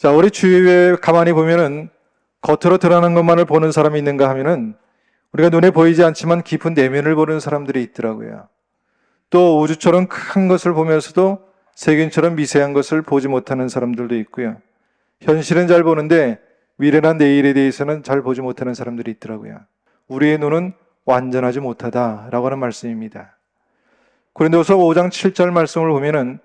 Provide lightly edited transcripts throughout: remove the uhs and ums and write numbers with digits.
자, 우리 주위에 가만히 보면은 겉으로 드러나는 것만을 보는 사람이 있는가 하면은 우리가 눈에 보이지 않지만 깊은 내면을 보는 사람들이 있더라고요. 또 우주처럼 큰 것을 보면서도 세균처럼 미세한 것을 보지 못하는 사람들도 있고요. 현실은 잘 보는데 미래나 내일에 대해서는 잘 보지 못하는 사람들이 있더라고요. 우리의 눈은 완전하지 못하다라고 하는 말씀입니다. 고린도서 5장 7절 말씀을 보면은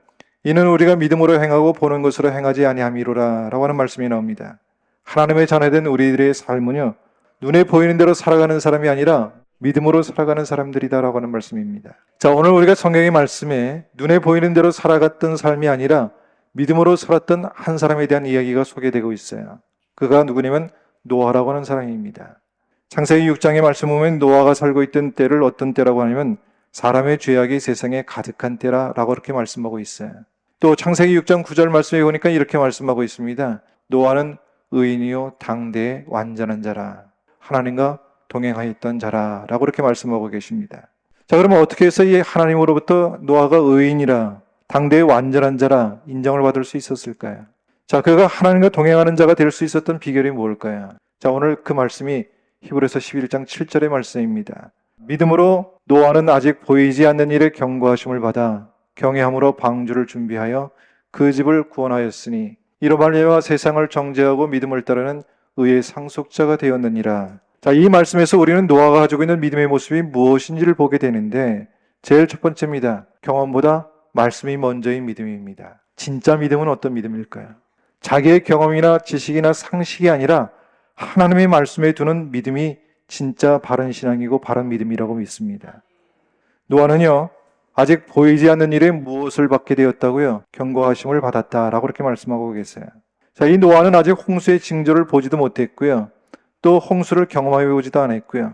이는 우리가 믿음으로 행하고 보는 것으로 행하지 아니함이로라 라고 하는 말씀이 나옵니다. 하나님의 자녀된 우리들의 삶은요, 눈에 보이는 대로 살아가는 사람이 아니라 믿음으로 살아가는 사람들이다 라고 하는 말씀입니다. 자, 오늘 우리가 성경의 말씀에 눈에 보이는 대로 살아갔던 삶이 아니라 믿음으로 살았던 한 사람에 대한 이야기가 소개되고 있어요. 그가 누구냐면 노아라고 하는 사람입니다. 창세기 6장의 말씀 보면 노아가 살고 있던 때를 어떤 때라고 하냐면 사람의 죄악이 세상에 가득한 때라고 그렇게 말씀하고 있어요. 또 창세기 6장 9절 말씀에 보니까 이렇게 말씀하고 있습니다. 노아는 의인이요 당대의 완전한 자라, 하나님과 동행하였던 자라라고 그렇게 말씀하고 계십니다. 자, 그러면 어떻게 해서 이 하나님으로부터 노아가 의인이라, 당대의 완전한 자라 인정을 받을 수 있었을까요? 자, 그가 하나님과 동행하는 자가 될 수 있었던 비결이 뭘까요? 자, 오늘 그 말씀이 히브리서 11장 7절의 말씀입니다. 믿음으로 노아는 아직 보이지 않는 일에 경고하심을 받아 경외함으로 방주를 준비하여 그 집을 구원하였으니 이로 말미암아 세상을 정죄하고 믿음을 따르는 의의 상속자가 되었느니라. 자, 이 말씀에서 우리는 노아가 가지고 있는 믿음의 모습이 무엇인지를 보게 되는데 제일 첫 번째입니다. 경험보다 말씀이 먼저인 믿음입니다. 진짜 믿음은 어떤 믿음일까요? 자기의 경험이나 지식이나 상식이 아니라 하나님의 말씀에 두는 믿음이 진짜 바른 신앙이고 바른 믿음이라고 믿습니다. 노아는요, 아직 보이지 않는 일에 무엇을 받게 되었다고요? 경고하심을 받았다라고 그렇게 말씀하고 계세요. 자, 이 노아는 아직 홍수의 징조를 보지도 못했고요. 또 홍수를 경험해 보지도 않았고요.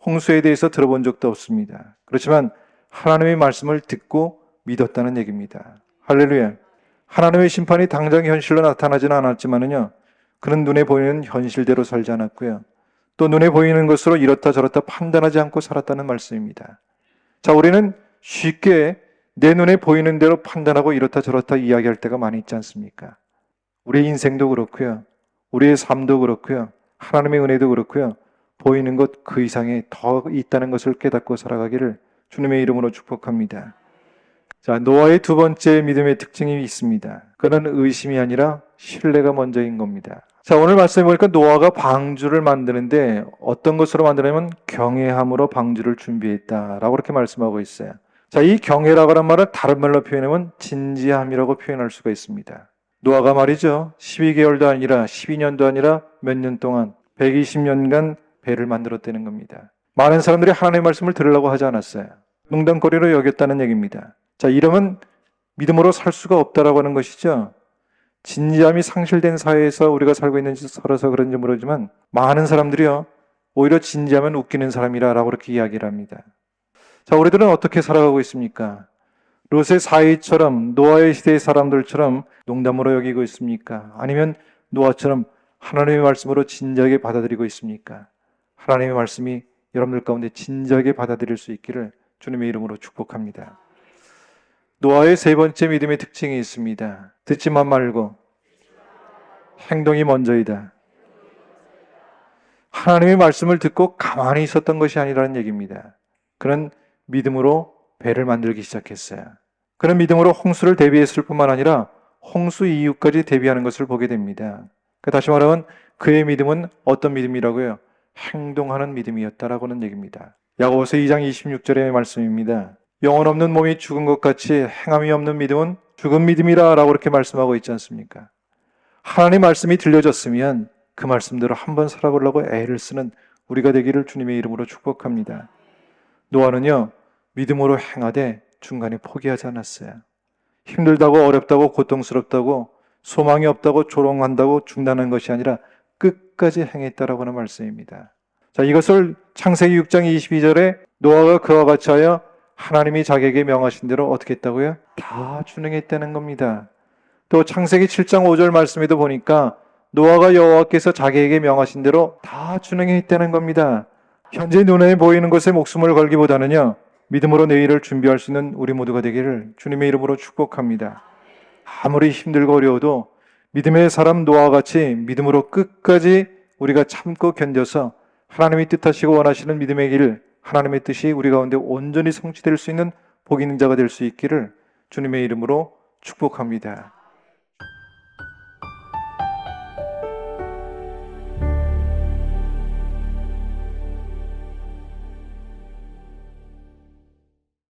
홍수에 대해서 들어본 적도 없습니다. 그렇지만 하나님의 말씀을 듣고 믿었다는 얘기입니다. 할렐루야. 하나님의 심판이 당장 현실로 나타나지는 않았지만은요, 그는 눈에 보이는 현실대로 살지 않았고요. 또 눈에 보이는 것으로 이렇다 저렇다 판단하지 않고 살았다는 말씀입니다. 자, 우리는 쉽게 내 눈에 보이는 대로 판단하고 이렇다 저렇다 이야기할 때가 많이 있지 않습니까? 우리의 인생도 그렇고요. 우리의 삶도 그렇고요. 하나님의 은혜도 그렇고요. 보이는 것 그 이상에 더 있다는 것을 깨닫고 살아가기를 주님의 이름으로 축복합니다. 자, 노아의 두 번째 믿음의 특징이 있습니다. 그는 의심이 아니라 신뢰가 먼저인 겁니다. 자, 오늘 말씀해 보니까 노아가 방주를 만드는데 어떤 것으로 만드냐면 경외함으로 방주를 준비했다라고 그렇게 말씀하고 있어요. 자, 이 경외라고 하는 말은 다른 말로 표현하면 진지함이라고 표현할 수가 있습니다. 노아가 말이죠, 12개월도 아니라 12년도 아니라 몇 년 동안 120년간 배를 만들었다는 겁니다. 많은 사람들이 하나님의 말씀을 들으려고 하지 않았어요. 농담거리로 여겼다는 얘기입니다. 자, 이러면 믿음으로 살 수가 없다라고 하는 것이죠. 진지함이 상실된 사회에서 우리가 살고 있는지 살아서 그런지 모르지만 많은 사람들이요, 오히려 진지하면 웃기는 사람이라고 그렇게 이야기를 합니다. 자, 우리들은 어떻게 살아가고 있습니까? 롯의 사이처럼 노아의 시대의 사람들처럼 농담으로 여기고 있습니까? 아니면 노아처럼 하나님의 말씀으로 진지하게 받아들이고 있습니까? 하나님의 말씀이 여러분들 가운데 진지하게 받아들일 수 있기를 주님의 이름으로 축복합니다. 노아의 세 번째 믿음의 특징이 있습니다. 듣지만 말고 행동이 먼저이다. 하나님의 말씀을 듣고 가만히 있었던 것이 아니라는 얘기입니다. 그는 믿음으로 배를 만들기 시작했어요. 그는 믿음으로 홍수를 대비했을 뿐만 아니라 홍수 이후까지 대비하는 것을 보게 됩니다. 다시 말하면 그의 믿음은 어떤 믿음이라고요? 행동하는 믿음이었다라고는 얘기입니다. 야고보서 2장 26절의 말씀입니다. 영혼 없는 몸이 죽은 것 같이 행함이 없는 믿음은 죽은 믿음이라 라고 그렇게 말씀하고 있지 않습니까? 하나님 말씀이 들려졌으면 그 말씀대로 한번 살아보려고 애를 쓰는 우리가 되기를 주님의 이름으로 축복합니다. 노아는요, 믿음으로 행하되 중간에 포기하지 않았어요. 힘들다고 어렵다고 고통스럽다고 소망이 없다고 조롱한다고 중단한 것이 아니라 끝까지 행했다라고 하는 말씀입니다. 자, 이것을 창세기 6장 22절에 노아가 그와 같이 하여 하나님이 자기에게 명하신 대로 어떻게 했다고요? 다 준행했다는 겁니다. 또 창세기 7장 5절 말씀에도 보니까 노아가 여호와께서 자기에게 명하신 대로 다 준행했다는 겁니다. 현재 눈에 보이는 것에 목숨을 걸기보다는요, 믿음으로 내일을 준비할 수 있는 우리 모두가 되기를 주님의 이름으로 축복합니다. 아무리 힘들고 어려워도 믿음의 사람 노아와 같이 믿음으로 끝까지 우리가 참고 견뎌서 하나님이 뜻하시고 원하시는 믿음의 길, 하나님의 뜻이 우리 가운데 온전히 성취될 수 있는 복 있는 자가 될 수 있기를 주님의 이름으로 축복합니다.